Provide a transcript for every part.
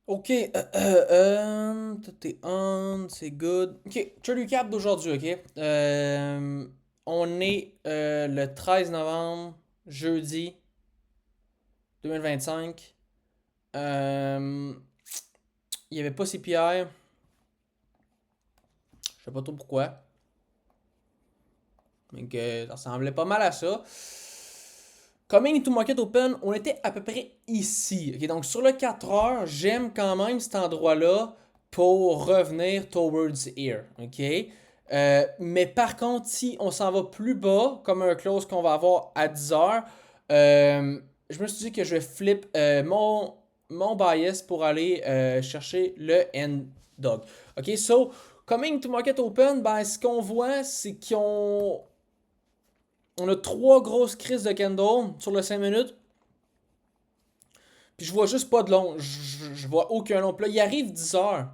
Ok, tout est on, c'est good. Ok, trade recap d'aujourd'hui, ok? On est le 13 novembre, jeudi 2025. Euh, il n'y avait pas CPI, je sais pas trop pourquoi. Donc, ça ressemblait pas mal à ça. Coming to Market Open, on était à peu près ici. Ok, donc, sur le 4 heures, j'aime quand même cet endroit-là pour revenir towards here. Ok? Mais par contre, si on s'en va plus bas, comme un close qu'on va avoir à 10 heures, je me suis dit que je vais flip mon bias pour aller chercher le end dog. Ok, so, coming to market open, ben, ce qu'on voit, c'est on a trois grosses crises de candle sur le 5 minutes. Puis je vois juste pas de long. Je vois aucun long. Puis là, il arrive 10 heures.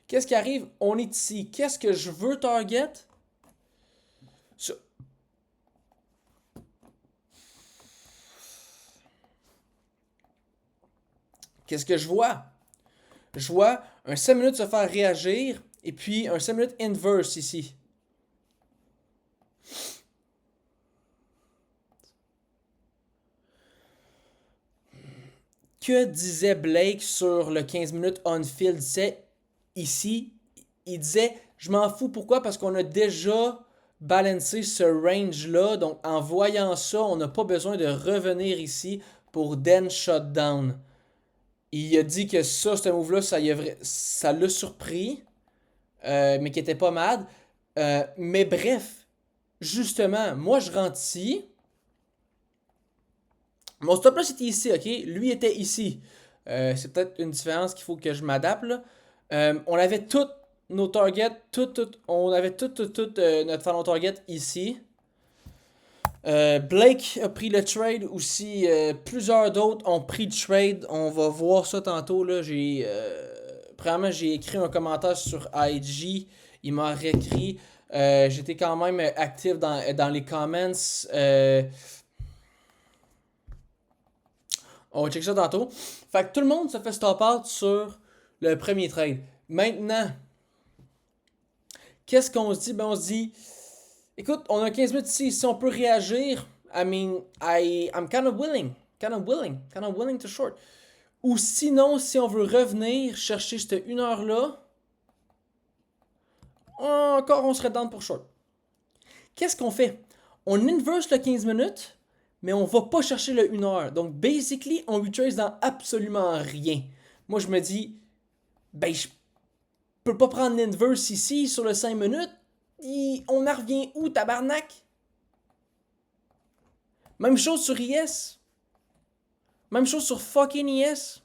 Qu'est-ce qui arrive? On est ici. Qu'est-ce que je veux target? Qu'est-ce que je vois? Je vois un 5 minutes se faire réagir et puis un 5 minutes inverse ici. Que disait Blake sur le 15 minutes on-field? C'est ici, il disait, je m'en fous, pourquoi? Parce qu'on a déjà balancé ce range-là, donc en voyant ça, on n'a pas besoin de revenir ici pour then shutdown. Il a dit que ça, ce move-là, ça l'a surpris, mais qui était pas mad. Mais bref, justement, moi je rentre ici, mon stop là c'était ici, ok? Lui était ici. C'est peut-être une différence qu'il faut que je m'adapte là. On avait toutes nos targets, on avait notre final target ici. Blake a pris le trade aussi. Plusieurs d'autres ont pris le trade. On va voir ça tantôt. Là. Premièrement, j'ai écrit un commentaire sur IG. Il m'a réécrit. J'étais quand même actif dans les comments. On va checker ça tantôt. Fait que tout le monde se fait stop out sur le premier trade. Maintenant, qu'est-ce qu'on se dit? Ben, on se dit, écoute, on a 15 minutes ici. Si on peut réagir, I'm kind of willing to short. Ou sinon, si on veut revenir chercher cette 1 heure-là, encore on serait down pour short. Qu'est-ce qu'on fait? On inverse le 15 minutes, mais on va pas chercher le 1 heure. Donc, basically, on retrace dans absolument rien. Moi, je me dis, ben, je peux pas prendre l'inverse ici sur le 5 minutes. On en revient où, tabarnak? Même chose sur IS. Même chose sur fucking IS.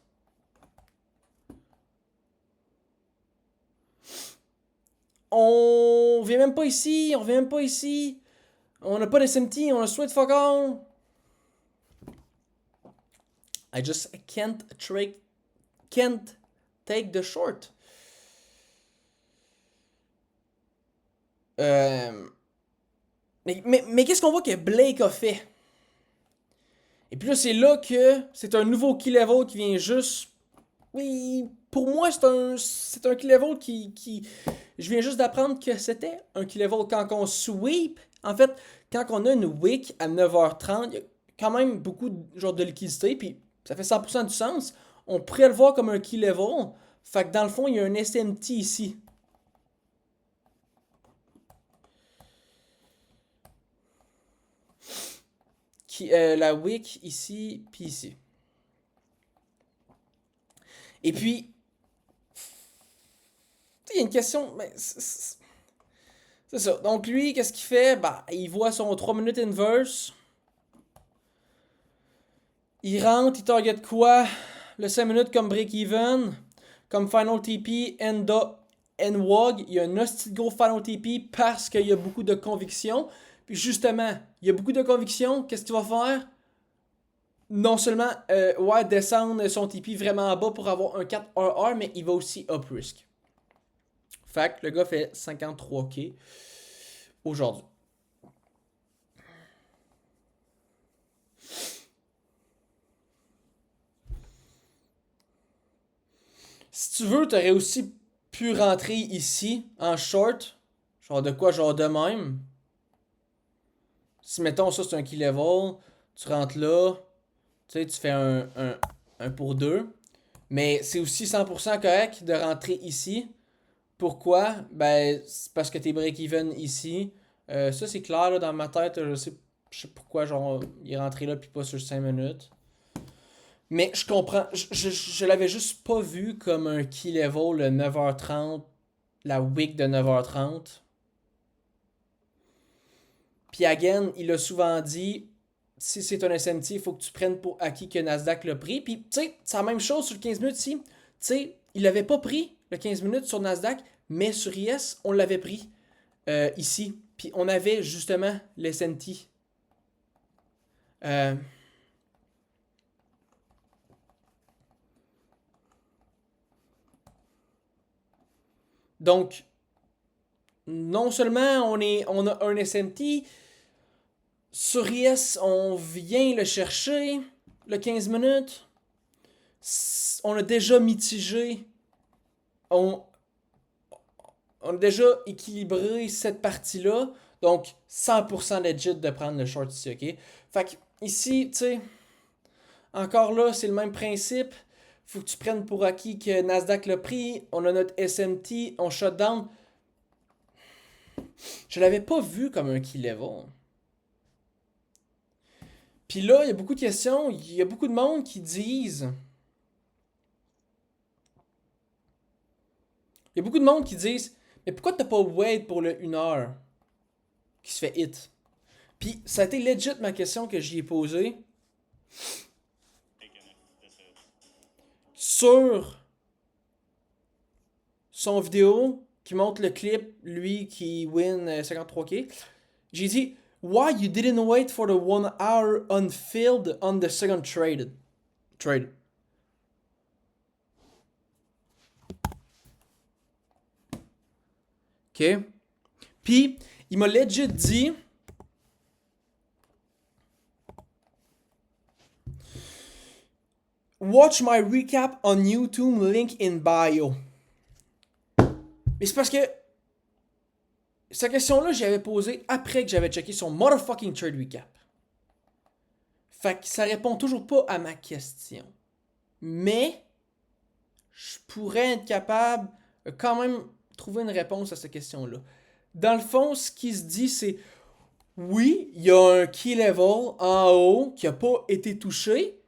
On vient même pas ici, on revient même pas ici. On n'a pas de SMT, on a sweat fuck all. I just can't take the short. Euh, mais qu'est-ce qu'on voit que Blake a fait? Et puis là, c'est là que c'est un nouveau key level qui vient juste. Oui, pour moi, c'est un key level qui. Je viens juste d'apprendre que c'était un key level quand on sweep. En fait, quand on a une wick à 9h30, il y a quand même beaucoup de liquidité, puis ça fait 100% du sens. On pourrait le voir comme un key level. Fait que dans le fond, il y a un SMT ici. La wick ici, puis ici. Et puis, il y a une question. Mais c'est ça. Donc lui, qu'est-ce qu'il fait? Bah, il voit son 3 minutes inverse. Il rentre, il target quoi? Le 5 minutes comme break-even. Comme final TP, Enda, NWOG. Il y a un hostie de gros final TP parce qu'il y a beaucoup de conviction. Puis justement, il y a beaucoup de conviction. Qu'est-ce qu'il va faire? Non seulement ouais, descendre son TP vraiment bas pour avoir un 4-1-R, mais il va aussi up risk. Fait que le gars fait 53K aujourd'hui. Si tu veux, t'aurais aussi pu rentrer ici, en short. Genre de quoi, genre de même. Si, mettons, ça, c'est un key level, tu rentres là, tu sais, tu fais un pour deux. Mais c'est aussi 100% correct de rentrer ici. Pourquoi? Ben, c'est parce que t'es break-even ici. Ça, c'est clair, là, dans ma tête. Je sais pourquoi, genre, il est rentré là, puis pas sur 5 minutes. Mais je comprends. Je l'avais juste pas vu comme un key level le 9h30, la week de 9h30. Puis again, il a souvent dit, si c'est un SMT, il faut que tu prennes pour acquis que Nasdaq l'a pris. Puis, tu sais, c'est la même chose sur le 15 minutes ici. Tu sais, il l'avait pas pris le 15 minutes sur Nasdaq, mais sur IS, on l'avait pris ici. Puis on avait justement l'SMT. Euh, donc, non seulement on a un SMT, sur IS, on vient le chercher, le 15 minutes. On a déjà mitigé. On, on a déjà équilibré cette partie-là. Donc, 100% legit de prendre le short ici, ok? Fait que, ici, tu sais, encore là, c'est le même principe. Faut que tu prennes pour acquis que Nasdaq l'a pris. On a notre SMT, on shut down. Je l'avais pas vu comme un key level. Puis là, il y a beaucoup de questions. Il y a beaucoup de monde qui disent. Il y a beaucoup de monde qui disent. Mais pourquoi t'as pas wait pour le 1 heure qui se fait hit? Puis ça a été legit ma question que j'y ai posée. Sur son vidéo qui montre le clip, lui qui win 53K, j'ai dit Why you didn't wait for the 1 hour unfilled on the second trade? Ok? Puis, il m'a legit dit Watch my recap on YouTube, link in bio. Mais c'est parce que cette question-là, j'avais posée après que j'avais checké son motherfucking trade recap. Fait que ça répond toujours pas à ma question. Mais, je pourrais être capable de quand même trouver une réponse à cette question-là. Dans le fond, ce qui se dit, c'est oui, il y a un key level en haut qui n'a pas été touché,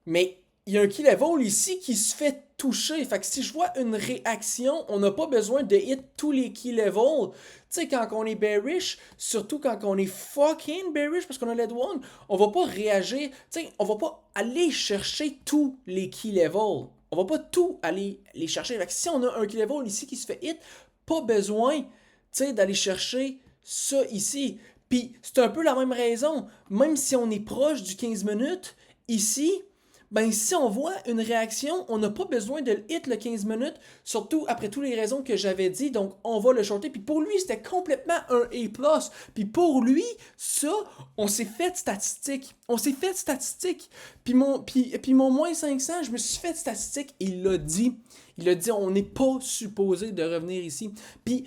mais il y a un key level ici qui se fait toucher. Fait que si je vois une réaction, on n'a pas besoin de hit tous les key levels. Tu sais, quand on est bearish, surtout quand on est fucking bearish parce qu'on a lead one, on va pas réagir. Tu sais, on va pas aller chercher tous les key levels. On va pas tout aller les chercher. Fait que si on a un key level ici qui se fait hit, pas besoin, tu sais, d'aller chercher ça ici. Puis c'est un peu la même raison. Même si on est proche du 15 minutes, ici, ben si on voit une réaction, on n'a pas besoin de le hit le 15 minutes, surtout après toutes les raisons que j'avais dit, donc on va le shorter. Puis pour lui, c'était complètement un A+. Puis pour lui, ça, on s'est fait statistique. On s'est fait statistique. Puis mon moins 500, je me suis fait statistique et il l'a dit. Il a dit, on n'est pas supposé de revenir ici. Puis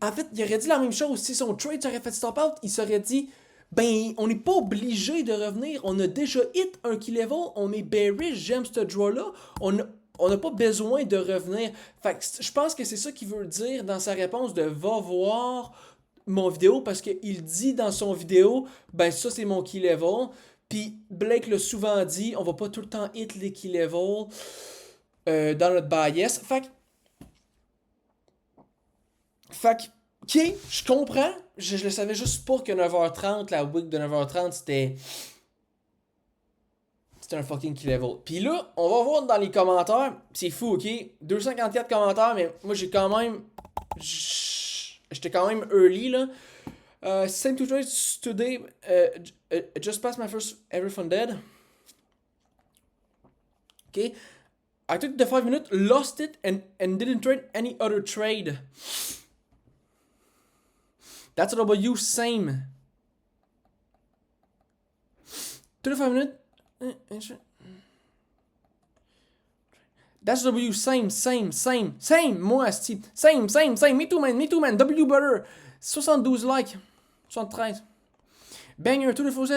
en fait, il aurait dit la même chose. Si son trade serait fait stop out, il serait dit ben, on n'est pas obligé de revenir. On a déjà hit un key level. On est bearish. J'aime ce draw-là. On n'a pas besoin de revenir. Fait que je pense que c'est ça qu'il veut dire dans sa réponse de va voir mon vidéo parce qu'il dit dans son vidéo ben, ça c'est mon key level. Puis Blake l'a souvent dit on va pas tout le temps hit les key levels dans notre bias. Fait ok, je comprends. Je le savais juste pas que 9h30, la week de 9h30, c'était un fucking key level. Puis là, on va voir dans les commentaires. C'est fou, ok? 254 commentaires, mais moi j'ai quand même. J'étais quand même early là. Same to trade today. Just passed my first ever funded. Ok? I took the 5 minutes, lost it, and didn't trade any other trade. That's a W, same. 35 minutes. Dash W, same, moi, asti. Same, me too, man, W butter. 72 likes. 73. Banger, tout le faux.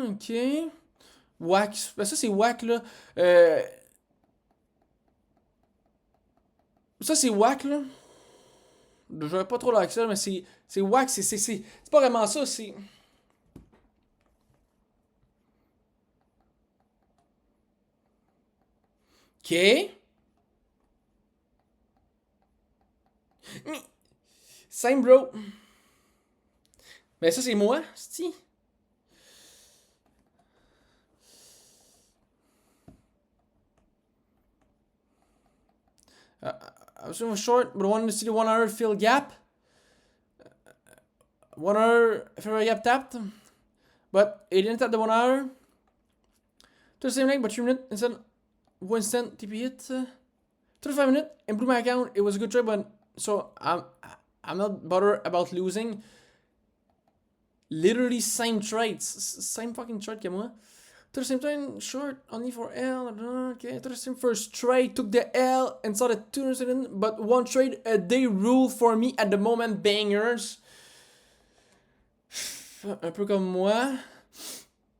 Ok. Wack. Ben ça, c'est wack, là. Ça, c'est wack, là. J'aurais pas trop like ça, mais c'est wack, c'est pas vraiment ça, c'est... Ok. Same, bro. Mais ça, c'est moi, c'ti. I was short, but I wanted to see the 1 hour fill gap. 1 hour fill gap tapped. But it didn't tap the 1 hour. To the same length, but 3 minutes instead. 1 cent TP hit. To the 5 minutes, improved my account. It was a good trade, but so I'm not bothered about losing. Literally same trades. Same fucking trade que moi. To the same time, short, only for L. Okay. To the same first trade, took the L and saw the 200, but one trade a day rule for me at the moment, bangers. Un peu comme moi.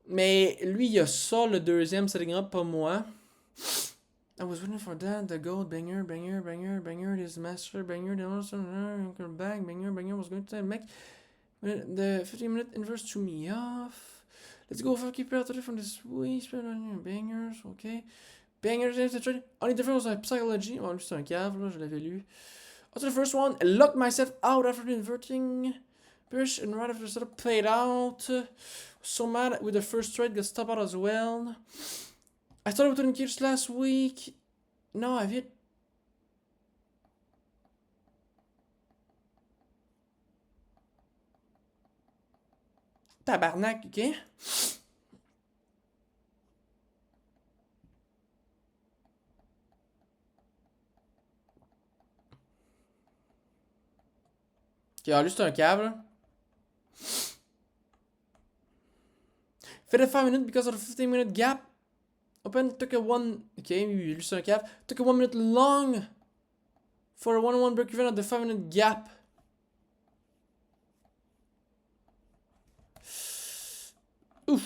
Mais lui, il a ça, le deuxième setting up, pas moi. I was waiting for that, the gold, banger, this master, banger, the other back, banger was going to make the 15-minute inverse threw me off. Let's go for keep out from this way, spread on your bangers, ok. Bangers, only difference was my psychology. Oh, juste un cave, là, je l'avais lu. After the first one, I locked myself out after the inverting. Push and right after the setup played out. So mad with the first trade, got stopped out as well. I started with 20 kills last week. No, I've hit. Tabarnak, ok? Ok, alors lui, c'est un câble. Fit a 5 minutes because of the 15-minute gap. Open, took a 1. Okay, lui, c'est un câble. Took a 1 minute long for a 1-on-1 break even at the 5-minute gap. Ouf.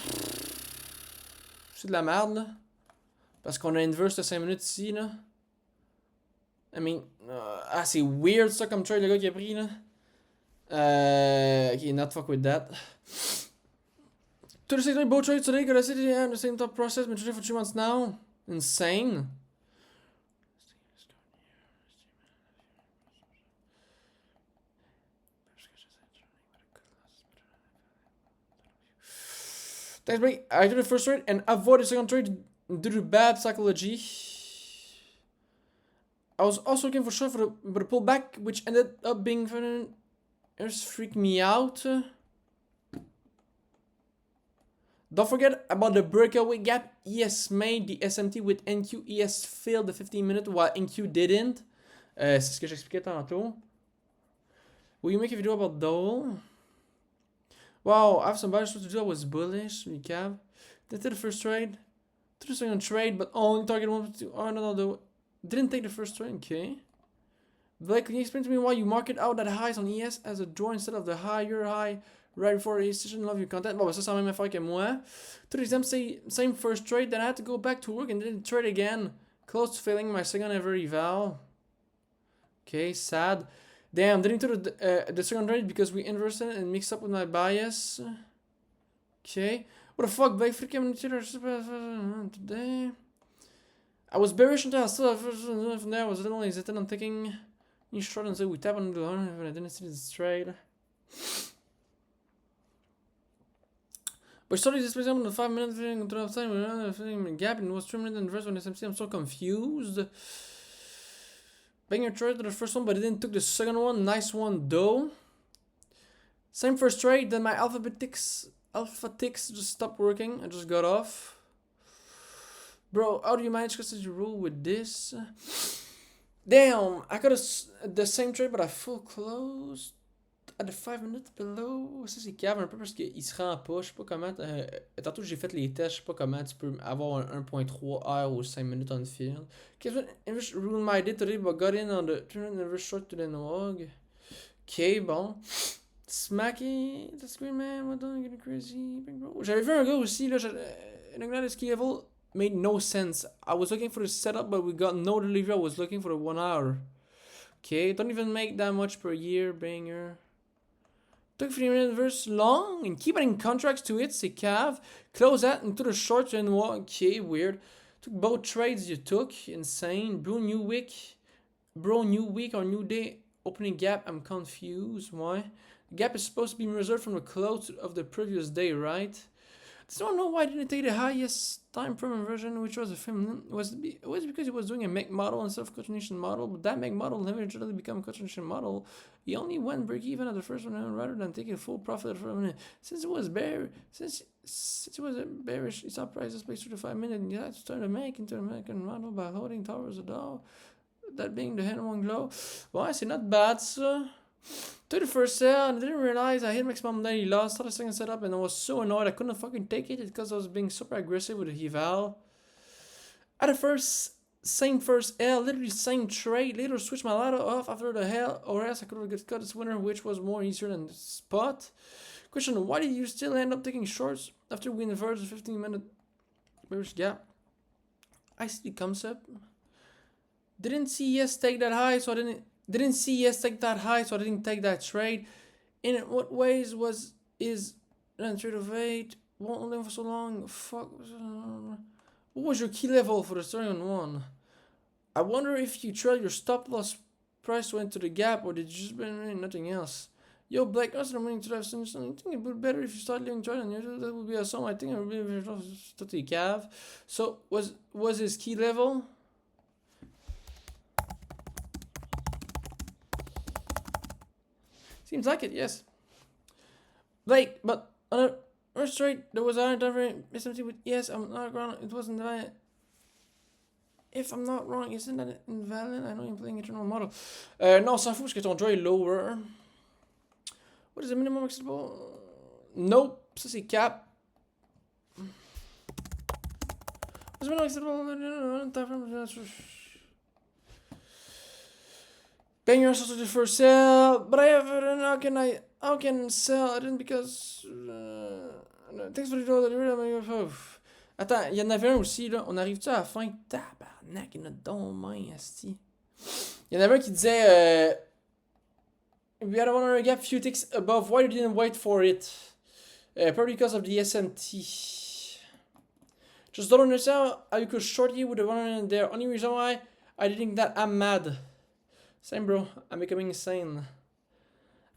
C'est de la merde, là. Parce qu'on a inverse de 5 minutes ici, là. I mean, ah, c'est weird ça comme trade le gars qui a pris, là. Okay, not fuck with that. To the same both trades today, because I said yeah, the same top process, been trading for 3 months now. Insane. Thanks, break. I did the first trade and avoid the second trade due to bad psychology. I was also looking for short for the pullback, which ended up being fun. It freaked me out. Don't forget about the breakaway gap. ES made the SMT with NQ. ES filled the 15 minutes while NQ didn't. C'est ce que j'expliquais tantôt. Will you make a video about Dole? Wow, I have some bad stuff to do. I was bullish. Recap. Did the first trade. Did the second trade, but only target 1 2. Oh, no. Didn't take the first trade. Okay. Blake, can you explain to me why you market out that highs on ES as a draw instead of the higher high right before a decision? Love your content. Bon, bah ça, c'est la même affaire que moi. To the exam, same first trade. Then I had to go back to work and then trade again. Close to failing my second ever eval. Okay, sad. Damn, didn't do the second trade because we inversed and mixed up with my bias. Okay. What the fuck, Blake? Freaking today. I was bearish until I still from there. I was a little hesitant on taking you short and say we tap on the line when I didn't see this trade. But started this place on the 5 minute thing throughout time gap and was 3 minutes inverse when SMC. I'm so confused. Banger trade to the first one, but it didn't took the second one. Nice one though. Same first trade, then my alpha ticks just stopped working. I just got off. Bro, how do you manage custody rule with this? Damn, I got the same trade, but I full closed. at the 5 minutes below. Ça, c'est cave un peu parce qu'il se rend pas. Je sais pas comment. Tantôt, j'ai fait les tests. Je sais pas comment tu peux avoir un 1.3 heures ou 5 minutes on field. Kevin English ruined my day today but got in on the turn never short to the log. Ok, bon. Smacky, the screen man, what don't get crazy, big bro. J'avais vu un gars aussi, là, the ski level made no sense. I was looking for the setup, but we got no delivery. I was looking for the 1 hour. Okay, don't even make that much per year, banger. Took 3 minutes verse long and keep adding contracts to it, c'est cave. Close that into the short and walk. Okay, weird. Took both trades you took, insane. Bro, new week or new day. Opening gap, I'm confused. Why? The gap is supposed to be reserved from the close of the previous day, right? I don't know why I didn't take the highest time frame inversion, which was a film. It was because he was doing a make model instead of continuation model, but that make model never eventually become a continuation model. He only went break even at the first one rather than taking full profit from it. Since it was bearish, he saw prices based through the 5 minutes, and he had to turn the make into a American model by holding towards the doll. That being the hand one glow. Ouais, c'est not bad, ça. Took the first sell and I didn't realize I hit maximum then he lost. Started the second setup and I was so annoyed I couldn't fucking take it because I was being super aggressive with the eval. At the same first L, literally same trade. Later switched my ladder off after the hell, or else I could have got this winner, which was more easier than the spot. Question: why did you still end up taking shorts after we inverted the 15-minute bearish gap? I see the concept. Didn't see yes take that high, so I didn't see yes take that high, so I didn't take that trade. In what ways is trade of 8 won't live for so long? Fuck. What was your key level for the starting on 1? I wonder if you trailed your stop loss price went to the gap, or did you just been nothing else? Yo, Black, I am willing to have some. I think it would be better if you start leaving trade on you. That would be awesome. I think I would be to cav. So was his key level? Seems like it, yes. Blake, but on a first trade, there was a different SMT with yes, I'm not wrong. It wasn't that. If I'm not wrong, isn't that invalid? I know you're playing eternal model. Non, on s'en fout parce que ton draw est lower. What is the minimum acceptable? Nope, ça c'est cap. What's the minimum acceptable? Banger also the first sell, but I have how can sell? I didn't because thanks for the draw. Attends, il y en avait un aussi là. On arrive-tu à la fin? Tabarnak, il y en a donc main, asti. Il y en avait un qui disait we had a 100 gap few ticks above. Why you didn't wait for it? Probably because of the SMT. Just don't understand how you could short you with the 100 there. Only reason why I didn't that I'm mad. Same, bro. I'm becoming insane.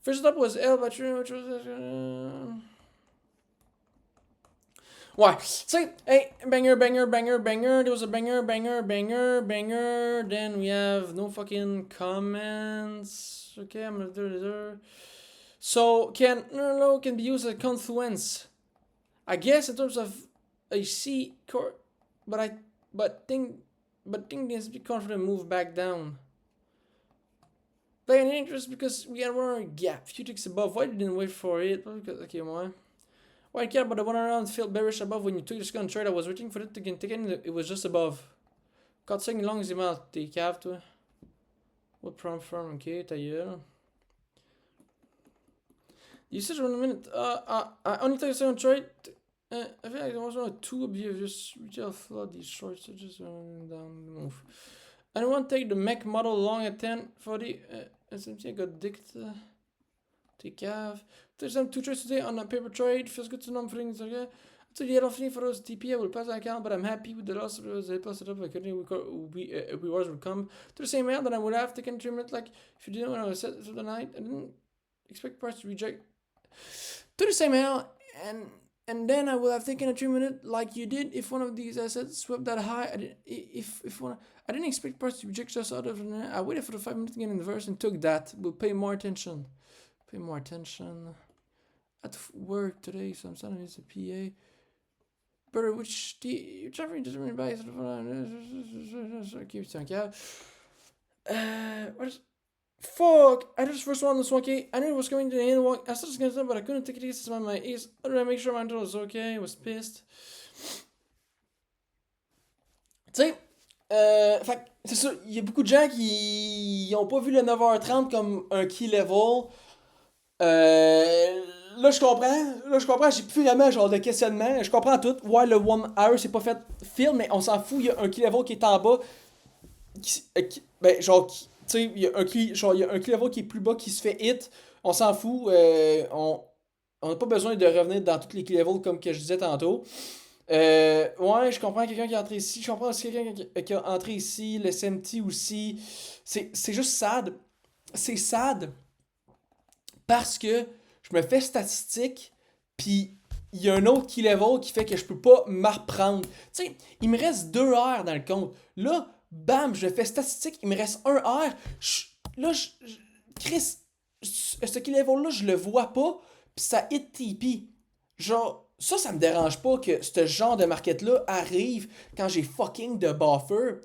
First up was L battery, which was why? So, hey, banger. There was a banger. Then we have no fucking comments. Okay, I'm gonna do it. So can be used as a confluence. I guess in terms of a C core, but think needs to be confident move back down. Playing interest because we had one gap, few ticks above. Why didn't wait for it? Okay, why? Why I care about the one around felt bearish above when you took the second trade? I was waiting for it to get taken. It was just above. Got second long as the amount the cap to. What prompt from? Okay, ta gueule. You said 1 minute. I only took the second trade. I feel like there was only 2 of you just retail flood these shorts. So just down the move. I don't want to take the Mac model long at 1040. SMT, I got dicked. Take cav. There's some 2 trades today on a paper trade. Feels good to know I'm feeling it's okay. So yeah, don't for those TP. I will pass the account, but I'm happy with the loss. I plus it up. I couldn't. Rewards would come to the same amount that I would have taken 3 minutes. Like if you didn't when I was set for the night, I didn't expect price to reject to the same amount, and then I would have taken a 3 minute like you did if one of these assets swept that high. I didn't expect price to reject just out of it. I waited for the 5 minutes to get in the verse and took that. We'll pay more attention. At work today, so I'm sending this to PA. But whichever doesn't really buy it. Keep it on cap. What is Fuck! I just first one on the swanky. I knew it was going to the end walk. I started to but I couldn't take it easy on my ears. I did make sure my door was okay. I was pissed. Tu sais, fait que c'est ça. Il y a beaucoup de gens qui ont pas vu le 9h30 comme un key level. Là, je comprends. Là, je comprends. J'ai plus vraiment genre de questionnement. Je comprends tout. Ouais, le 1 hour, c'est pas fait film, mais on s'en fout. Il y a un key level qui est en bas. Ben, genre, tu sais, il y a un genre, il y a un key level qui est plus bas qui se fait hit. On s'en fout. On n'a pas besoin de revenir dans tous les key levels comme que je disais tantôt. Ouais, je comprends quelqu'un qui est entré ici. Je comprends aussi quelqu'un qui est entré ici. Le SMT aussi. C'est juste sad. C'est sad parce que je me fais statistique, puis il y a un autre key level qui fait que je peux pas me reprendre. Tu sais, il me reste 2 heures dans le compte. Là, bam, je fais statistique, il me reste 1 heure. Là, Chris, ce key level-là, je le vois pas, puis ça hit TP. Genre, ça me dérange pas que ce genre de market-là arrive quand j'ai fucking de buffer.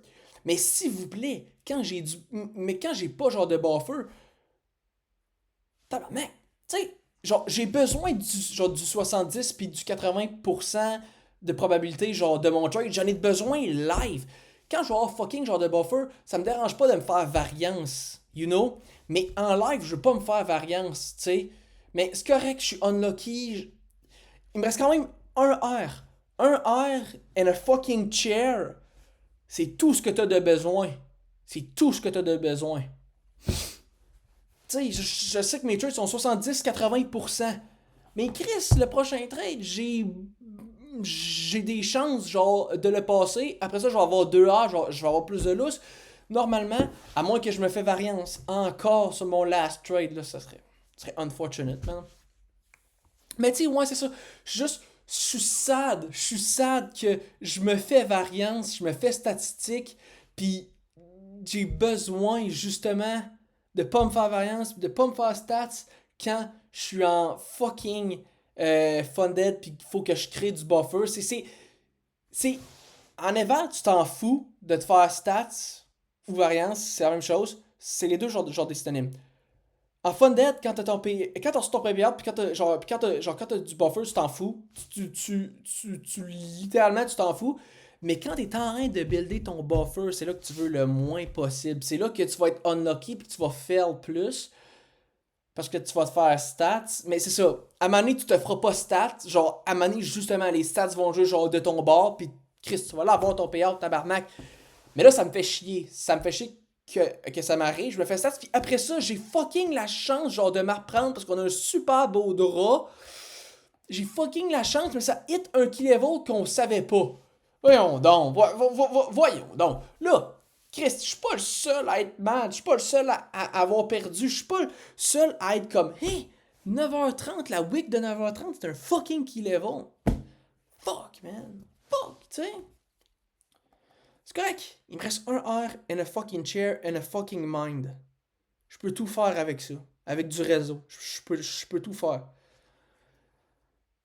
Mais s'il vous plaît, quand j'ai pas genre de buffer, tabarnak, tu sais, genre, j'ai besoin du 70 puis du 80% de probabilité, genre, de mon trade. J'en ai besoin live. Quand je vais avoir fucking genre de buffer, ça me dérange pas de me faire variance, you know? Mais en live, je veux pas me faire variance, tu sais. Mais c'est correct, je suis unlucky. Il me reste quand même un R. Un R and a fucking chair. C'est tout ce que t'as de besoin. C'est tout ce que t'as de besoin. Tu sais, je sais que mes trades sont 70-80%. Mais Chris, le prochain trade, j'ai des chances genre de le passer. Après ça, je vais avoir 2 heures, je vais avoir plus de lousse. Normalement, à moins que je me fais variance encore sur mon last trade, là, ça serait unfortunate, man. Mais tu sais, ouais, c'est ça. Je suis sad que je me fais variance, je me fais statistique, puis j'ai besoin justement de pas me faire variance, de pas me faire stats quand je suis en fucking funded, puis qu'il faut que je crée du buffer. C'est, en eval, tu t'en fous de te faire stats ou variance, c'est la même chose. C'est les deux genres des synonymes. En funded, quand t'as ton pay, quand t'as ton payout, puis quand t'as du buffer, tu t'en fous. Littéralement, tu t'en fous. Mais quand t'es en train de builder ton buffer, c'est là que tu veux le moins possible. C'est là que tu vas être unlucky puis que tu vas fail plus. Parce que tu vas te faire stats. Mais c'est ça. À un moment donné, tu te feras pas stats. Genre, à un moment donné, justement, les stats vont jouer genre de ton bord. Puis, Chris, tu vas là avoir ton payout, tabarnak. Mais là, ça me fait chier. Ça me fait chier que ça m'arrive. Je me fais stats. Puis après ça, j'ai fucking la chance, genre, de me reprendre parce qu'on a un super beau drap. J'ai fucking la chance, mais ça hit un key level qu'on savait pas. Voyons donc, voyons donc. Là, Chris, je suis pas le seul à être mad, je suis pas le seul à avoir perdu, je suis pas le seul à être comme, hey, 9h30, la week de 9h30, c'est un fucking key level. Fuck, man. Fuck, tu sais. C'est correct. Il me reste un R and a fucking chair and a fucking mind. Je peux tout faire avec ça. Avec du réseau. Je peux tout faire.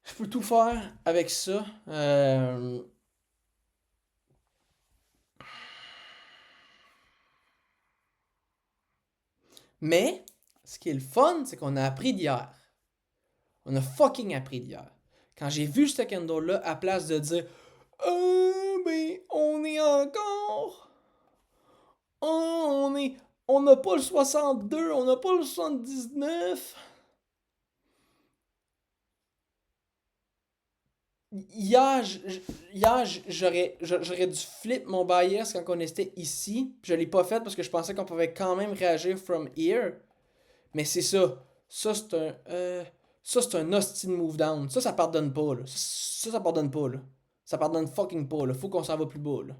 Je peux tout faire avec ça. Mais, ce qui est le fun, c'est qu'on a appris d'hier. On a fucking appris d'hier. Quand j'ai vu ce candle-là, à place de dire mais on est encore. On est. On n'a pas le 62, on n'a pas le 79. Hier, j'aurais dû flip mon bias quand on était ici. Je l'ai pas fait parce que je pensais qu'on pouvait quand même réagir from here. Mais c'est ça. Ça, c'est un hostile move down. Ça pardonne pas, là. Ça pardonne pas, là. Ça pardonne fucking pas, là. Faut qu'on s'en va plus bas, là.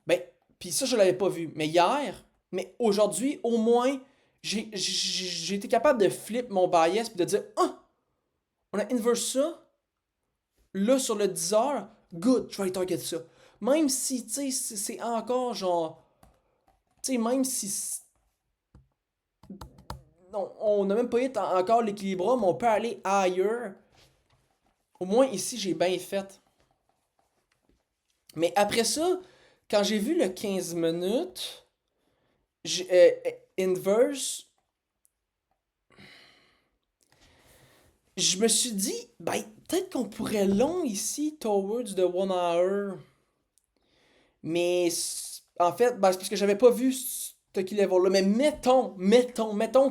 Ben, pis ça, je l'avais pas vu. Mais hier, mais aujourd'hui, au moins, j'ai été capable de flip mon bias pis de dire, ah, on a inverse ça. Là, sur le 10 heures, good, je vais aller target ça. Même si, tu sais, c'est encore genre. Tu sais, même si non, on n'a même pas eu encore l'équilibre, mais on peut aller ailleurs. Au moins ici, j'ai bien fait. Mais après ça, quand j'ai vu le 15 minutes, inverse, je me suis dit, ben, peut-être qu'on pourrait long ici, towards the 1 hour. Mais en fait, ben, c'est parce que j'avais pas vu ce key level-là. Mais mettons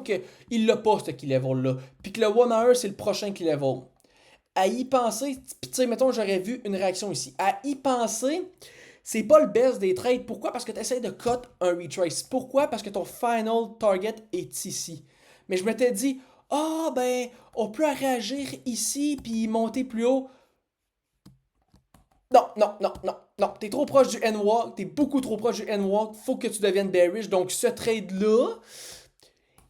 qu'il l'a pas, ce key level-là. Puis que le 1 hour, c'est le prochain key level. À y penser, puis tu sais, mettons, j'aurais vu une réaction ici. À y penser, c'est pas le best des trades. Pourquoi? Parce que tu essaies de cut un retrace. Pourquoi? Parce que ton final target est ici. Mais je m'étais dit, ah ben, on peut réagir ici puis monter plus haut. Non. T'es trop proche du N-Walk, t'es beaucoup trop proche du N-Walk. Faut que tu deviennes bearish. Donc ce trade-là,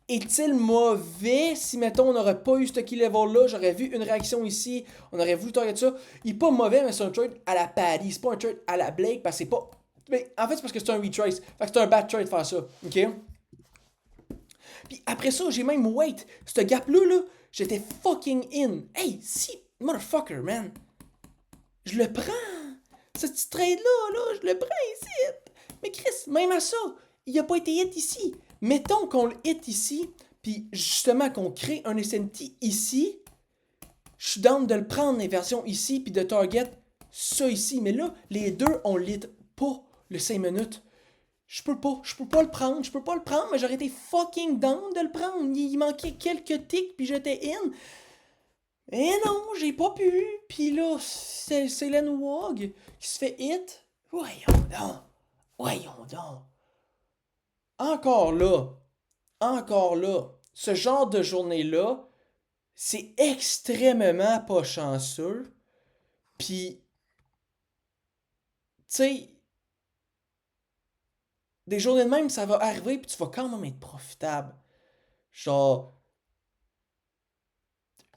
est-il mauvais si, mettons, on n'aurait pas eu ce key level-là, j'aurais vu une réaction ici, on aurait voulu target ça. Il est pas mauvais, mais c'est un trade à la Paddy, c'est pas un trade à la Blake, parce que c'est pas... Mais en fait, c'est parce que c'est un retrace. Fait que c'est un bad trade de faire ça, ok? Puis après ça, j'ai même wait. Ce gap-là, là, j'étais fucking in. Hey, si, motherfucker, man. Je le prends. Ce petit trade-là, là, je le prends ici. Mais Chris, même à ça, il a pas été hit ici. Mettons qu'on le hit ici, puis justement qu'on crée un SNT ici, je suis down de le prendre les versions ici, puis de target ça ici. Mais là, les deux, on lit pas le 5 minutes. Je peux pas le prendre, mais j'aurais été fucking down de le prendre. Il manquait quelques ticks, puis j'étais in. Et non, j'ai pas pu. Puis là, c'est Len Wog qui se fait hit. Voyons donc. Encore là, ce genre de journée-là, c'est extrêmement pas chanceux. Puis, tu sais, des journées de même, ça va arriver, puis tu vas quand même être profitable. Genre,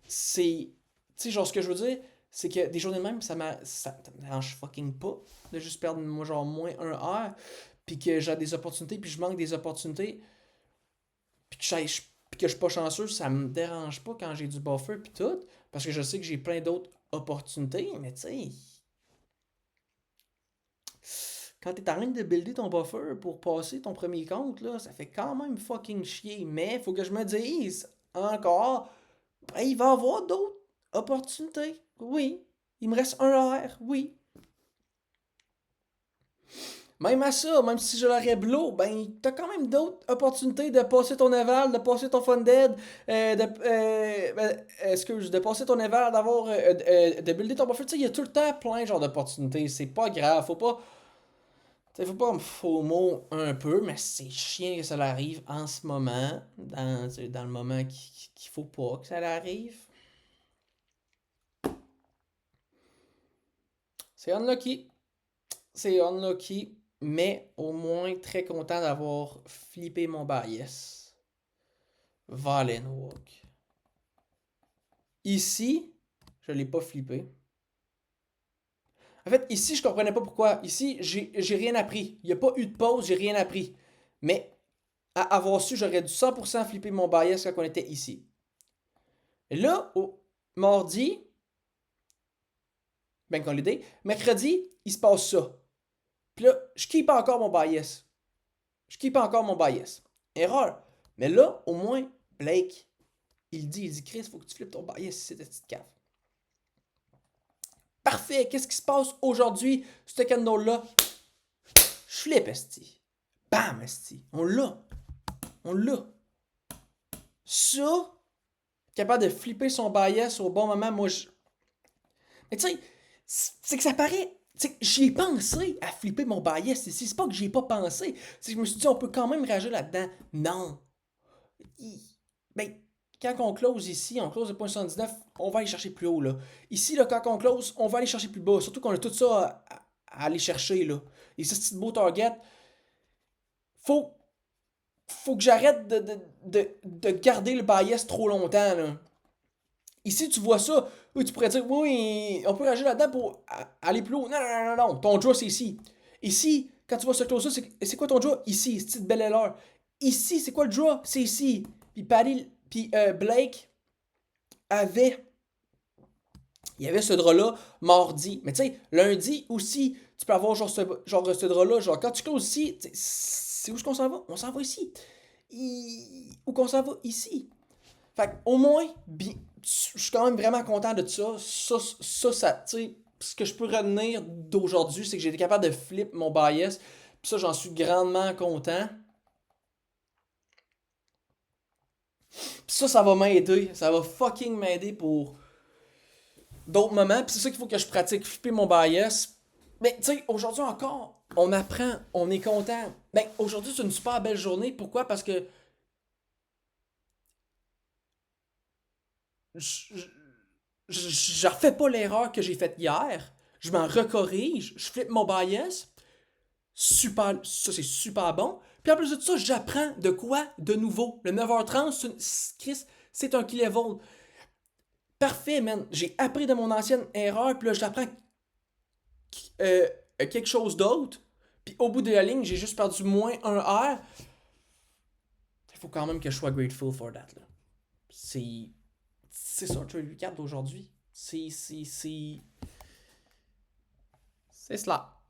c'est. Tu sais, genre, ce que je veux dire, c'est que des journées de même, ça me dérange fucking pas de juste perdre, moi, genre, moins un R, puis que j'ai des opportunités, puis je manque des opportunités, puis que je suis pas chanceux, ça me dérange pas quand j'ai du buffer, puis tout, parce que je sais que j'ai plein d'autres opportunités, mais tu sais, quand t'es en train de builder ton buffer pour passer ton premier compte, là, ça fait quand même fucking chier. Mais faut que je me dise encore, ben, il va y avoir d'autres opportunités. Oui. Il me reste un R. Oui. Même à ça, même si je l'aurais blow, ben, t'as quand même d'autres opportunités de passer ton eval, de passer ton funded, de passer ton eval, de builder ton buffer. Tu sais, il y a tout le temps plein genre d'opportunités. C'est pas grave. Faut pas me FOMO un peu, mais c'est chiant que ça arrive en ce moment, dans le moment qu'il faut pas que ça arrive. C'est unlucky. C'est unlucky, mais au moins très content d'avoir flippé mon bias. Valenwalk. Ici, je l'ai pas flippé. En fait, ici, je comprenais pas pourquoi. Ici, j'ai rien appris. Il n'y a pas eu de pause, j'ai rien appris. Mais à avoir su, j'aurais dû 100% flipper mon bias quand on était ici. Et là, au mardi, Bank Holiday, mercredi, il se passe ça. Puis là, je keep encore mon bias. Erreur. Mais là, au moins, Blake, il dit, Chris, faut que tu flippes ton bias si c'est ta petite cave. Parfait, qu'est-ce qui se passe aujourd'hui? Ce candle-là, je flippe, esti. Bam, esti. On l'a. Ça, capable de flipper son bias au bon moment, moi, je... Mais tu sais, c'est que ça paraît... J'y ai pensé à flipper mon bias ici. C'est pas que j'y ai pas pensé. C'est que je me suis dit, on peut quand même réagir là-dedans. Non. Ben, quand on close ici, on close de 0.79, on va aller chercher plus haut, là. Ici, là, quand on close, on va aller chercher plus bas. Surtout qu'on a tout ça à aller chercher, là. Et ce petit beau target, faut, faut que j'arrête de garder le bias trop longtemps, là. Ici, tu vois ça, oui, tu pourrais dire, oui, on peut réagir là-dedans pour aller plus haut. Non. Ton draw, c'est ici. Ici, quand tu vois ce close-là, c'est quoi ton draw? Ici, c'est petite belle erreur. Ici, c'est quoi le draw? C'est ici. Puis Blake avait, il y avait ce draw-là mardi. Mais tu sais, lundi aussi, tu peux avoir ce drap-là. Genre, quand tu closes ici, c'est où est-ce qu'on s'en va? On s'en va ici. Où qu'on s'en va? Ici. Fait au moins, je suis quand même vraiment content de ça. Ça, tu sais, ce que je peux retenir d'aujourd'hui, c'est que j'ai été capable de flip mon bias. Puis ça, j'en suis grandement content. Puis ça va m'aider. Ça va fucking m'aider pour d'autres moments. Puis c'est ça qu'il faut que je pratique, flipper mon bias. Mais tu sais, aujourd'hui encore, on apprend, on est content. Ben, aujourd'hui, c'est une super belle journée. Pourquoi? Parce que je, je refais pas l'erreur que j'ai faite hier. Je m'en recorrige. Je flippe mon bias. Super, ça c'est super bon. Puis en plus de ça, j'apprends de quoi de nouveau. Le 9h30, Chris, c'est un key level. Parfait, man. J'ai appris de mon ancienne erreur, puis là, j'apprends euh, quelque chose d'autre. Puis au bout de la ligne, j'ai juste perdu moins un R. Il faut quand même que je sois grateful for that. Là. C'est ça, le trade recap d'aujourd'hui. C'est cela.